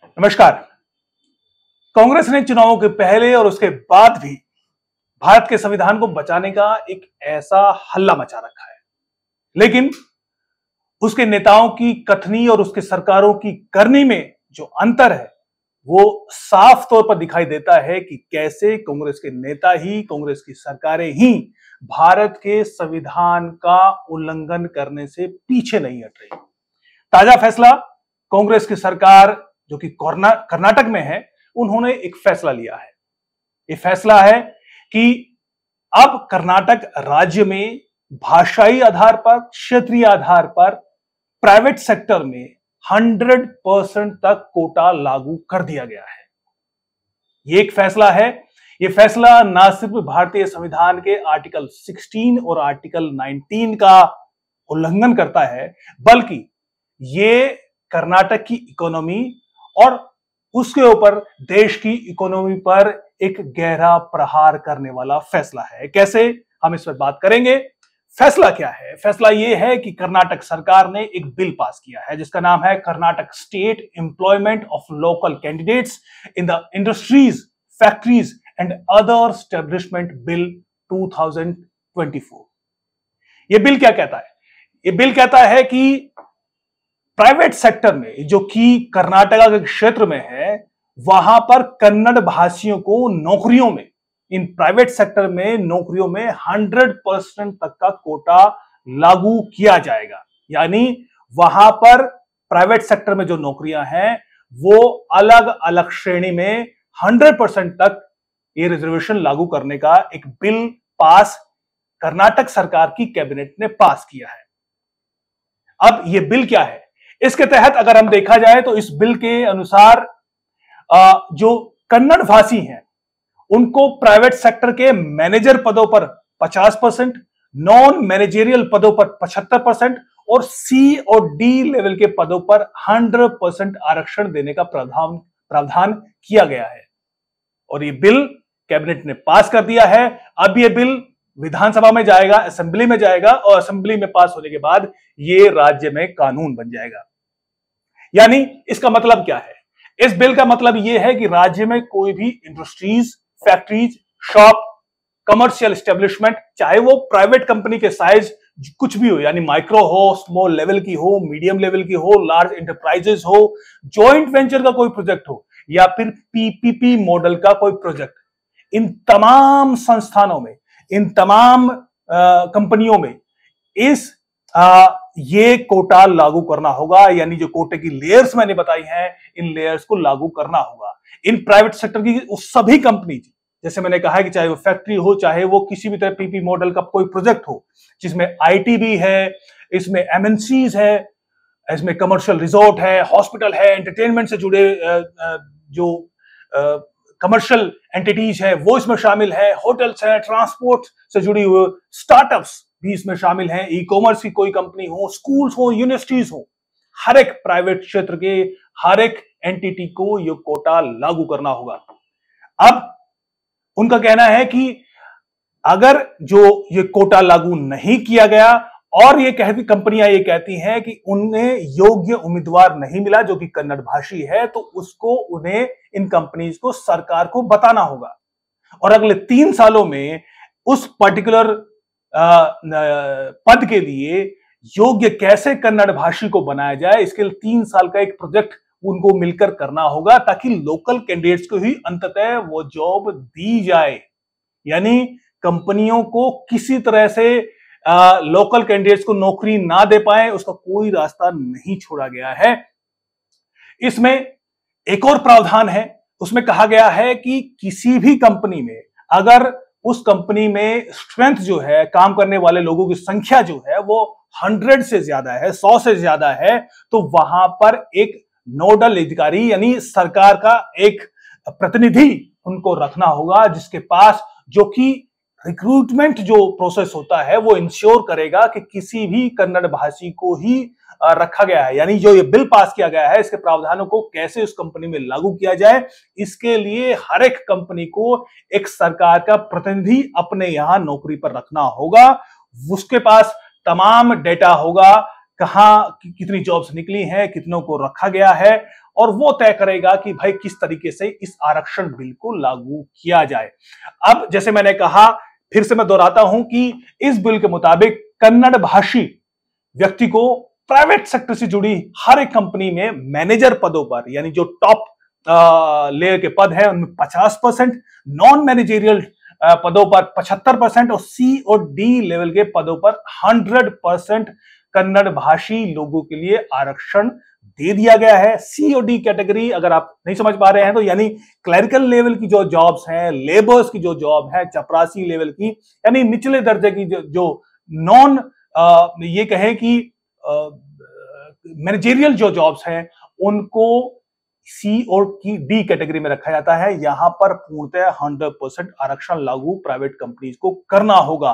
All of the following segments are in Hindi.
नमस्कार। कांग्रेस ने चुनावों के पहले और उसके बाद भी भारत के संविधान को बचाने का एक ऐसा हल्ला मचा रखा है, लेकिन उसके नेताओं की कथनी और उसके सरकारों की करनी में जो अंतर है वो साफ तौर पर दिखाई देता है कि कैसे कांग्रेस के नेता ही, कांग्रेस की सरकारें ही भारत के संविधान का उल्लंघन करने से पीछे नहीं हट रही। ताजा फैसला, कांग्रेस की सरकार जो कि कर्नाटक में है, उन्होंने एक फैसला लिया है। यह फैसला है कि अब कर्नाटक राज्य में भाषाई आधार पर, क्षेत्रीय आधार पर प्राइवेट सेक्टर में 100% तक कोटा लागू कर दिया गया है। यह एक फैसला है। यह फैसला न सिर्फ भारतीय संविधान के आर्टिकल 16 और आर्टिकल 19 का उल्लंघन करता है, बल्कि यह कर्नाटक की इकोनॉमी और उसके ऊपर देश की इकोनॉमी पर एक गहरा प्रहार करने वाला फैसला है। कैसे, हम इस पर बात करेंगे। फैसला क्या है? फैसला यह है कि कर्नाटक सरकार ने एक बिल पास किया है जिसका नाम है Karnataka state employment of local candidates in the industries, factories and other establishment bill 2024। यह बिल क्या कहता है? यह बिल कहता है कि प्राइवेट सेक्टर में, जो कि कर्नाटका के क्षेत्र में है, वहां पर कन्नड़ भाषियों को नौकरियों में, इन प्राइवेट सेक्टर में नौकरियों में 100% तक का कोटा लागू किया जाएगा। यानी वहां पर प्राइवेट सेक्टर में जो नौकरियां हैं वो अलग अलग श्रेणी में 100% तक ये रिजर्वेशन लागू करने का एक बिल पास कर्नाटक सरकार की कैबिनेट ने पास किया है। अब ये बिल क्या है? इसके तहत अगर हम देखा जाए तो इस बिल के अनुसार जो कन्नड़ भाषी हैं उनको प्राइवेट सेक्टर के मैनेजर पदों पर 50%, नॉन मैनेजरियल पदों पर 75% और सी और डी लेवल के पदों पर 100% आरक्षण देने का प्रावधान किया गया है। और ये बिल कैबिनेट ने पास कर दिया है। अब ये बिल विधानसभा में जाएगा, असेंबली में जाएगा और असेंबली में पास होने के बाद ये राज्य में कानून बन जाएगा। यानी इसका मतलब क्या है? इस बिल का मतलब यह है कि राज्य में कोई भी industries, factories, shop, commercial establishment, चाहे वो प्राइवेट कंपनी के साइज कुछ भी हो, यानी माइक्रो हो, स्मॉल लेवल की हो, मीडियम लेवल की हो, लार्ज एंटरप्राइजेस हो, जॉइंट वेंचर का कोई प्रोजेक्ट हो या फिर पीपीपी मॉडल का कोई प्रोजेक्ट, इन तमाम संस्थानों में, इन तमाम कंपनियों में ये कोटा लागू करना होगा। यानी जो कोटे की लेयर्स मैंने बताई हैं, इन लेयर्स को लागू करना होगा। इन प्राइवेट सेक्टर की सभी कंपनी, जैसे मैंने कहा कि चाहे वो फैक्ट्री हो, चाहे वो किसी भी तरह पीपी मॉडल का कोई प्रोजेक्ट हो, जिसमें आईटी भी है, इसमें एमएनसीज है, इसमें कमर्शियल रिजॉर्ट है, हॉस्पिटल है, एंटरटेनमेंट से जुड़े जो कमर्शियल एंटिटीज है वो इसमें शामिल है, होटल्स है, ट्रांसपोर्ट से जुड़ी हुई स्टार्टअप्स भी इसमें शामिल हैं, ई कॉमर्स की कोई कंपनी हो, स्कूल्स हो, यूनिवर्सिटीज हो, हर एक प्राइवेट क्षेत्र के हर एक एंटिटी को यह कोटा लागू करना होगा। अब उनका कहना है कि अगर जो ये कोटा लागू नहीं किया गया और ये कंपनियां ये कहती हैं कि उन्हें योग्य उम्मीदवार नहीं मिला जो कि कन्नड़ भाषी है, तो उसको उन्हें, इन कंपनीज को, सरकार को बताना होगा और अगले 3 सालों में उस पर्टिकुलर पद के लिए योग्य कैसे कन्नड़ भाषी को बनाया जाए, इसके लिए 3 साल का एक प्रोजेक्ट उनको मिलकर करना होगा ताकि लोकल कैंडिडेट्स को ही अंततः वो जॉब दी जाए। यानी कंपनियों को किसी तरह से लोकल कैंडिडेट्स को नौकरी ना दे पाए, उसका कोई रास्ता नहीं छोड़ा गया है। इसमें एक और प्रावधान है, उसमें कहा गया है कि किसी भी कंपनी में अगर उस कंपनी में स्ट्रेंथ जो है, काम करने वाले लोगों की संख्या जो है वो 100 से ज्यादा है, 100 से ज्यादा है, तो वहां पर एक नोडल अधिकारी यानी सरकार का एक प्रतिनिधि उनको रखना होगा, जिसके पास, जो कि रिक्रूटमेंट जो प्रोसेस होता है वो इंश्योर करेगा कि किसी भी कन्नड़ भाषी को ही रखा गया है। यानी जो ये बिल पास किया गया है, इसके प्रावधानों को कैसे उस कंपनी में लागू किया जाए, इसके लिए हर एक कंपनी को एक सरकार का प्रतिनिधि अपने यहां नौकरी पर रखना होगा। उसके पास तमाम डेटा होगा कितनी जॉब्स निकली हैं, कितनों को रखा गया है, और वो तय करेगा कि भाई किस तरीके से इस आरक्षण बिल को लागू किया जाए। अब जैसे मैंने कहा, फिर से मैं दोहराता हूं कि इस बिल के मुताबिक कन्नड़ भाषी व्यक्ति को प्राइवेट सेक्टर से जुड़ी हर एक कंपनी में मैनेजर पदों पर, यानी जो टॉप लेयर के पद है उनमें 50%, नॉन मैनेजेरियल पदों पर 75% और सी और डी लेवल के पदों पर 100% कन्नड़ भाषी लोगों के लिए आरक्षण दे दिया गया है। सी और डी कैटेगरी अगर आप नहीं समझ पा रहे हैं तो यानी क्लरिकल लेवल की जो जॉब्स हैं, लेबर्स की जो जॉब है, चपरासी लेवल की यानी निचले दर्जे की जो नॉन ये कहें कि मैनेजेरियल जो जॉब्स हैं उनको सी और की डी कैटेगरी में रखा जाता है। यहां पर पूर्णतः 100% आरक्षण लागू प्राइवेट कंपनीज को करना होगा।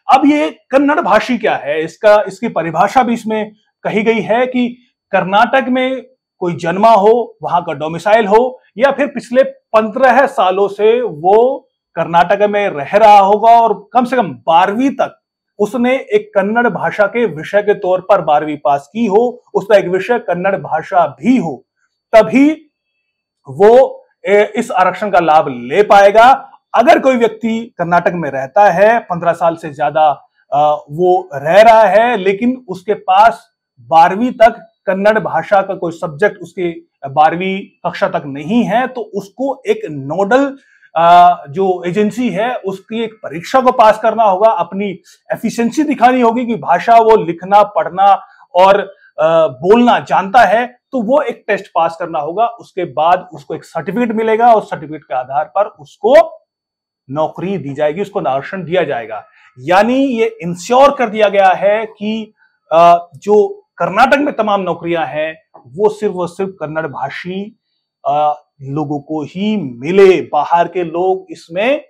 अब ये कन्नड़ भाषी क्या है, इसकी परिभाषा भी इसमें कही गई है कि कर्नाटक में कोई जन्मा हो, वहां का डोमिसाइल हो, या फिर पिछले 15 सालों से वो कर्नाटक में रह रहा होगा और कम से कम 12वीं तक उसने एक कन्नड़ भाषा के विषय के तौर पर 12वीं पास की हो, उसका एक विषय कन्नड़ भाषा भी हो, तभी वो इस आरक्षण का लाभ ले पाएगा। अगर कोई व्यक्ति कर्नाटक में रहता है, 15 साल से ज्यादा वो रह रहा है, लेकिन उसके पास 12वीं तक कन्नड़ भाषा का कोई सब्जेक्ट उसके 12वीं कक्षा तक नहीं है, तो उसको एक नोडल जो एजेंसी है उसकी एक परीक्षा को पास करना होगा, अपनी एफिशिएंसी दिखानी होगी कि भाषा वो लिखना, पढ़ना और बोलना जानता है, तो वो एक टेस्ट पास करना होगा। उसके बाद उसको एक सर्टिफिकेट मिलेगा और सर्टिफिकेट के आधार पर उसको नौकरी दी जाएगी, उसको आरक्षण दिया जाएगा। यानी ये इंश्योर कर दिया गया है कि जो कर्नाटक में तमाम नौकरियां हैं वो सिर्फ और सिर्फ कन्नड़ भाषी लोगों को ही मिले। बाहर के लोग इसमें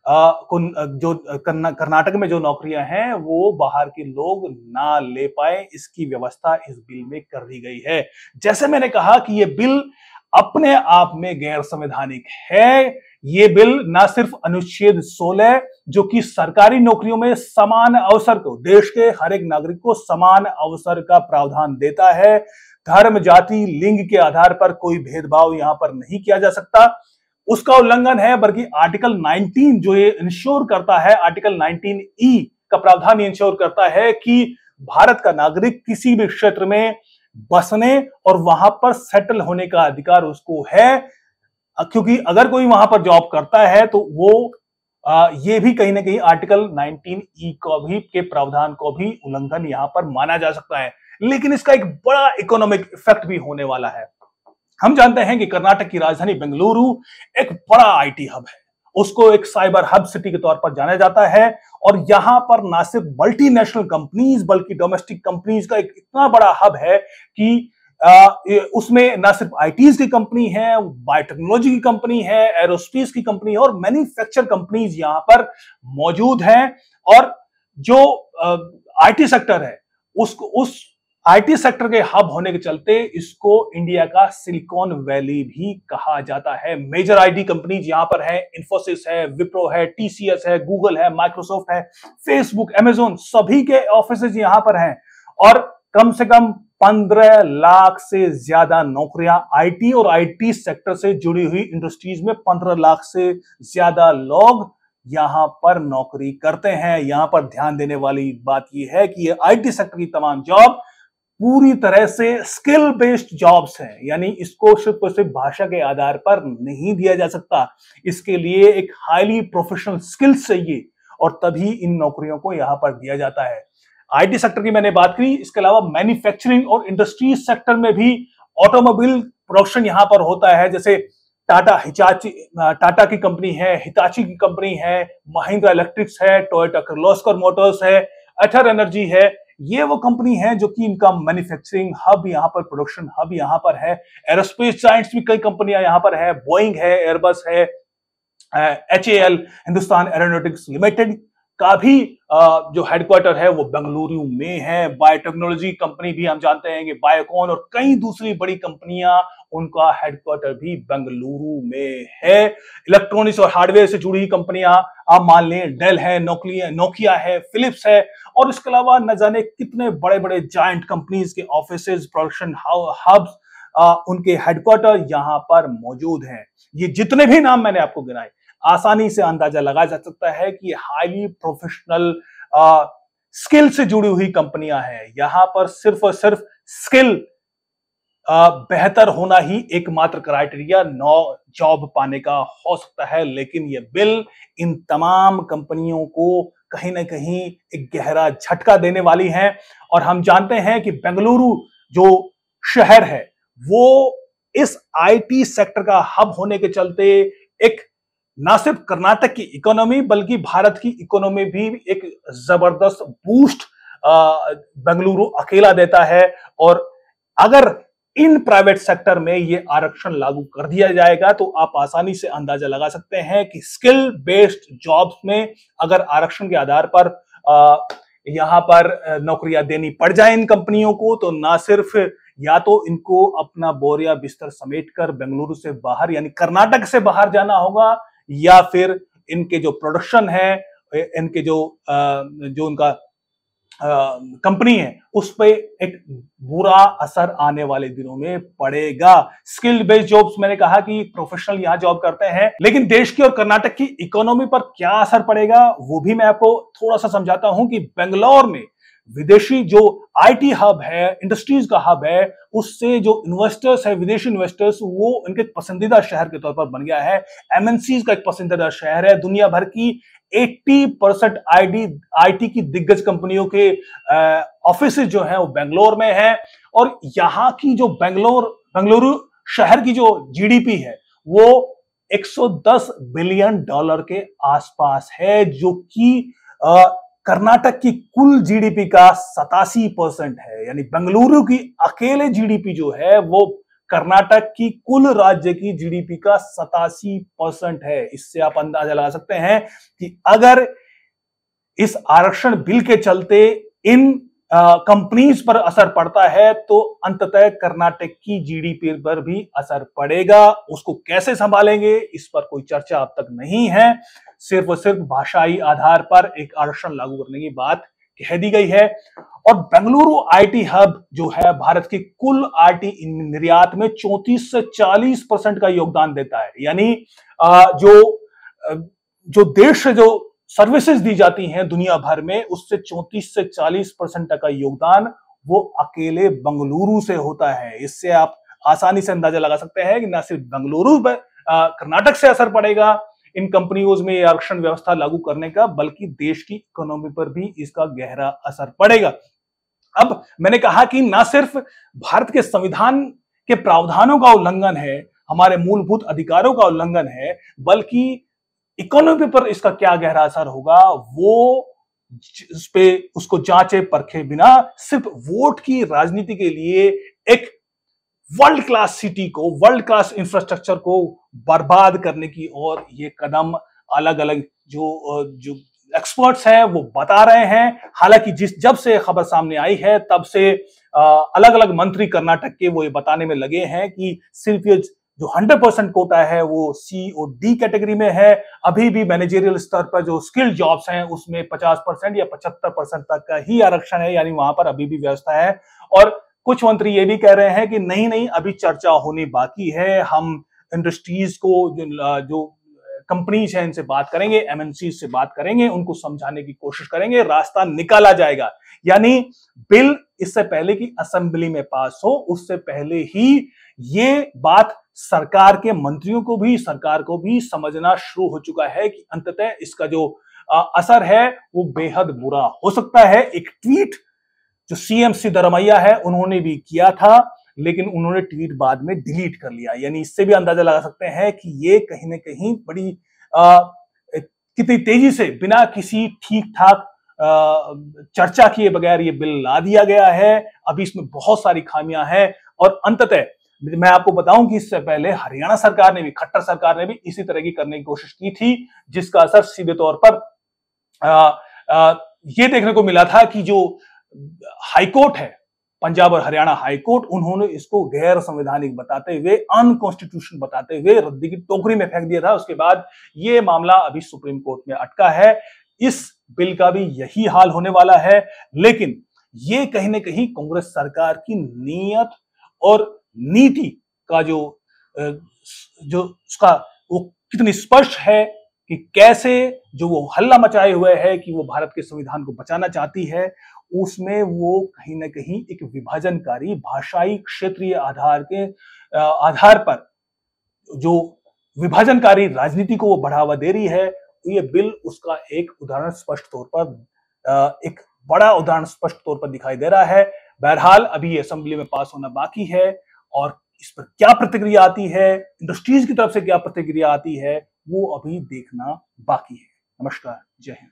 जो कर्नाटक में जो नौकरियां हैं वो बाहर के लोग ना ले पाए, इसकी व्यवस्था इस बिल में कर दी गई है। जैसे मैंने कहा कि ये बिल अपने आप में गैर संवैधानिक है। ये बिल ना सिर्फ अनुच्छेद 16 जो कि सरकारी नौकरियों में समान अवसर को, देश के हर एक नागरिक को समान अवसर का प्रावधान देता है, धर्म, जाति, लिंग के आधार पर कोई भेदभाव यहां पर नहीं किया जा सकता, उसका उल्लंघन है, बल्कि आर्टिकल 19 जो ये इंश्योर करता है, आर्टिकल 19E का प्रावधान ये इंश्योर करता है कि भारत का नागरिक किसी भी क्षेत्र में बसने और वहां पर सेटल होने का अधिकार उसको है। क्योंकि अगर कोई वहां पर जॉब करता है तो वो ये भी कहीं ना कहीं आर्टिकल 19E को भी के प्रावधान को भी उल्लंघन यहां पर माना जा सकता है। लेकिन इसका एक बड़ा इकोनॉमिक इफेक्ट भी होने वाला है। हम जानते हैं कि कर्नाटक की राजधानी बेंगलुरु एक बड़ा आईटी हब है, उसको एक साइबर हब सिटी के तौर पर जाना जाता है, और यहां पर ना सिर्फ मल्टीनेशनल कंपनीज बल्कि डोमेस्टिक कंपनीज का एक इतना बड़ा हब है कि उसमें ना सिर्फ आईटीज की कंपनी है, बायोटेक्नोलॉजी की कंपनी है, एरोस्पेस की कंपनी है और मैन्युफैक्चर कंपनीज यहां पर मौजूद हैं। और जो आईटी सेक्टर है उस आईटी सेक्टर के हब होने के चलते इसको इंडिया का सिलिकॉन वैली भी कहा जाता है। मेजर आईटी कंपनीज यहां पर है, इन्फोसिस है, विप्रो है, टीसीएस है, गूगल है, माइक्रोसॉफ्ट है, फेसबुक, अमेजोन, सभी के ऑफिसेज यहां पर हैं। और कम से कम 15 लाख से ज्यादा नौकरियां आईटी और आईटी सेक्टर से जुड़ी हुई इंडस्ट्रीज में 15 लाख से ज्यादा लोग यहां पर नौकरी करते हैं। यहां पर ध्यान देने वाली बात यह है कि ये आईटी सेक्टर की तमाम जॉब पूरी तरह से स्किल बेस्ड जॉब्स हैं, यानी इसको सिर्फ और सिर्फ भाषा के आधार पर नहीं दिया जा सकता। इसके लिए एक हाईली प्रोफेशनल स्किल्स चाहिए और तभी इन नौकरियों को यहां पर दिया जाता है। आईटी सेक्टर की मैंने बात की, इसके अलावा मैन्युफैक्चरिंग और इंडस्ट्रीज सेक्टर में भी ऑटोमोबाइल प्रोडक्शन यहां पर होता है। जैसे टाटा की कंपनी है, हिताची की कंपनी है, महिंद्रा इलेक्ट्रिक्स है, टोयोटा किर्लोस्कर मोटर्स है, अथर एनर्जी है। ये वो कंपनी है जो कि इनका मैन्युफैक्चरिंग हब यहां पर, प्रोडक्शन हब यहां पर है। एरोस्पेस जायंट्स भी कई कंपनियां यहां पर है, बोइंग है, एयरबस है, HAL हिंदुस्तान एरोनॉटिक्स लिमिटेड का भी जो हेडक्वार्टर है वो बेंगलुरु में है। बायोटेक्नोलॉजी कंपनी भी हम जानते हैं कि बायोकॉन और कई दूसरी बड़ी कंपनियां, उनका हेडक्वार्टर भी बेंगलुरु में है। इलेक्ट्रॉनिक्स और हार्डवेयर से जुड़ी कंपनियां आप मान लें, डेल है, नोकिया है, फिलिप्स है, और इसके अलावा न जाने कितने बड़े बड़े जायंट कंपनीज के ऑफिसेज, प्रोडक्शन हब्स, उनके हेडक्वार्टर यहां पर मौजूद हैं। ये जितने भी नाम मैंने आपको गिनाए, आसानी से अंदाजा लगाया जा सकता है कि हाईली प्रोफेशनल स्किल से जुड़ी हुई कंपनियां हैं। यहां पर सिर्फ और सिर्फ स्किल बेहतर होना ही एकमात्र क्राइटेरिया जॉब पाने का हो सकता है, लेकिन यह बिल इन तमाम कंपनियों को कहीं ना कहीं एक गहरा झटका देने वाली है। और हम जानते हैं कि बेंगलुरु जो शहर है वो इस आईटी सेक्टर का हब होने के चलते एक ना सिर्फ कर्नाटक की इकोनॉमी बल्कि भारत की इकोनॉमी भी एक जबरदस्त बूस्ट बेंगलुरु अकेला देता है। और अगर इन प्राइवेट सेक्टर में ये आरक्षण लागू कर दिया जाएगा तो आप आसानी से अंदाजा लगा सकते हैं कि स्किल बेस्ड जॉब्स में अगर आरक्षण के आधार पर यहां पर नौकरियां देनी पड़ जाए इन कंपनियों को, तो ना सिर्फ या तो इनको अपना बोरिया बिस्तर समेटकर बेंगलुरु से बाहर यानी कर्नाटक से बाहर जाना होगा, या फिर इनके जो प्रोडक्शन है, इनके जो उनका कंपनी है उस पे एक बुरा असर आने वाले दिनों में पड़ेगा। स्किल्ड बेस्ड जॉब्स, मैंने कहा कि प्रोफेशनल यहां जॉब करते हैं, लेकिन देश की और कर्नाटक की इकोनॉमी पर क्या असर पड़ेगा वो भी मैं आपको थोड़ा सा समझाता हूं कि बेंगलोर में विदेशी जो आईटी हब है, इंडस्ट्रीज का हब है, उससे जो इन्वेस्टर्स है, विदेशी इन्वेस्टर्स, वो इनके पसंदीदा शहर के तौर पर बन गया है। एमएनसीज का एक पसंदीदा शहर है। दुनिया भर की 80% आईटी की दिग्गज कंपनियों के ऑफिस जो हैं वो बेंगलोर में हैं। और यहां की जो बेंगलुरु शहर की जो जीडीपी है वो 110 बिलियन डॉलर के आसपास है, जो कि कर्नाटक की कुल जीडीपी का 87% है। यानी बेंगलुरु की अकेले जीडीपी जो है वो कर्नाटक की कुल राज्य की जीडीपी का 87% है। इससे आप अंदाजा लगा सकते हैं कि अगर इस आरक्षण बिल के चलते इन कंपनीज पर असर पड़ता है तो अंततः कर्नाटक की जीडीपी पर भी असर पड़ेगा। उसको कैसे संभालेंगे इस पर कोई चर्चा अब तक नहीं है। सिर्फ और सिर्फ भाषाई आधार पर एक आरक्षण लागू करने की बात कह दी गई है। और बेंगलुरु आईटी हब जो है भारत की कुल आईटी निर्यात में 34 से 40% का योगदान देता है। यानी जो देश से जो सर्विसेज दी जाती हैं दुनिया भर में, उससे 34 से 40% का योगदान वो अकेले बेंगलुरु से होता है। इससे आप आसानी से अंदाजा लगा सकते हैं कि न सिर्फ बेंगलुरु कर्नाटक से असर पड़ेगा इन कंपनियों में आरक्षण व्यवस्था लागू करने का, बल्कि देश की इकोनॉमी पर भी इसका गहरा असर पड़ेगा। अब मैंने कहा कि ना सिर्फ भारत के संविधान के प्रावधानों का उल्लंघन है, हमारे मूलभूत अधिकारों का उल्लंघन है, बल्कि इकोनॉमी पर इसका क्या गहरा असर होगा वो इस पे उसको जांचे परखे बिना सिर्फ वोट की राजनीति के लिए एक वर्ल्ड क्लास सिटी को, वर्ल्ड क्लास इंफ्रास्ट्रक्चर को बर्बाद करने की ओर ये कदम अलग अलग जो एक्सपर्ट्स हैं वो बता रहे हैं। हालांकि जब से खबर सामने आई है तब से अलग अलग मंत्री कर्नाटक के वो ये बताने में लगे हैं कि सिर्फ ये जो 100% कोटा है वो सी और डी कैटेगरी में है। अभी भी मैनेजरियल स्तर पर जो स्किल्ड जॉब्स हैं उसमें 50% या 75% तक का ही आरक्षण है, यानी वहां पर अभी भी व्यवस्था है। और कुछ मंत्री ये भी कह रहे हैं कि नहीं अभी चर्चा होनी बाकी है, हम इंडस्ट्रीज को जो कंपनीज हैं इनसे बात करेंगे, एमएनसी से बात करेंगे, उनको समझाने की कोशिश करेंगे, रास्ता निकाला जाएगा। यानी बिल इससे पहले कि असेंबली में पास हो उससे पहले ही ये बात सरकार के मंत्रियों को भी, सरकार को भी समझना शुरू हो चुका है कि अंततः इसका जो असर है वो बेहद बुरा हो सकता है। एक ट्वीट जो सीएम सिद्धरमैया है उन्होंने भी किया था, लेकिन उन्होंने ट्वीट बाद में डिलीट कर लिया। यानी इससे भी अंदाजा लगा सकते हैं कि ये कहीं ना कहीं बड़ी कितनी तेजी से बिना किसी ठीक ठाक चर्चा किए बगैर ये बिल ला दिया गया है। अभी इसमें बहुत सारी खामियां हैं और अंततः मैं आपको बताऊं कि इससे पहले हरियाणा सरकार ने भी, खट्टर सरकार ने भी इसी तरह की करने की कोशिश की थी, जिसका असर सीधे तौर पर ये देखने को मिला था कि जो हाईकोर्ट है, पंजाब और हरियाणा हाईकोर्ट, उन्होंने इसको गैर संवैधानिक बताते हुए, अनकॉन्स्टिट्यूशनल बताते हुए रद्दी की टोकरी में फेंक दिया था। उसके बाद ये मामला अभी सुप्रीम कोर्ट में अटका है। इस बिल का भी यही हाल होने वाला है। लेकिन ये कहीं ना कहीं कांग्रेस सरकार की नीयत और नीति का जो उसका वो कितनी स्पष्ट है कि कैसे जो वो हल्ला मचाए हुए है कि वो भारत के संविधान को बचाना चाहती है, उसमें वो कहीं ना कहीं एक विभाजनकारी भाषाई क्षेत्रीय आधार पर जो विभाजनकारी राजनीति को वो बढ़ावा दे रही है। तो ये बिल उसका एक उदाहरण स्पष्ट तौर पर, एक बड़ा उदाहरण स्पष्ट तौर पर दिखाई दे रहा है। बहरहाल अभी ये असेंबली में पास होना बाकी है और इस पर क्या प्रतिक्रिया आती है, इंडस्ट्रीज की तरफ से क्या प्रतिक्रिया आती है, वो अभी देखना बाकी है। नमस्कार, जय हिंद।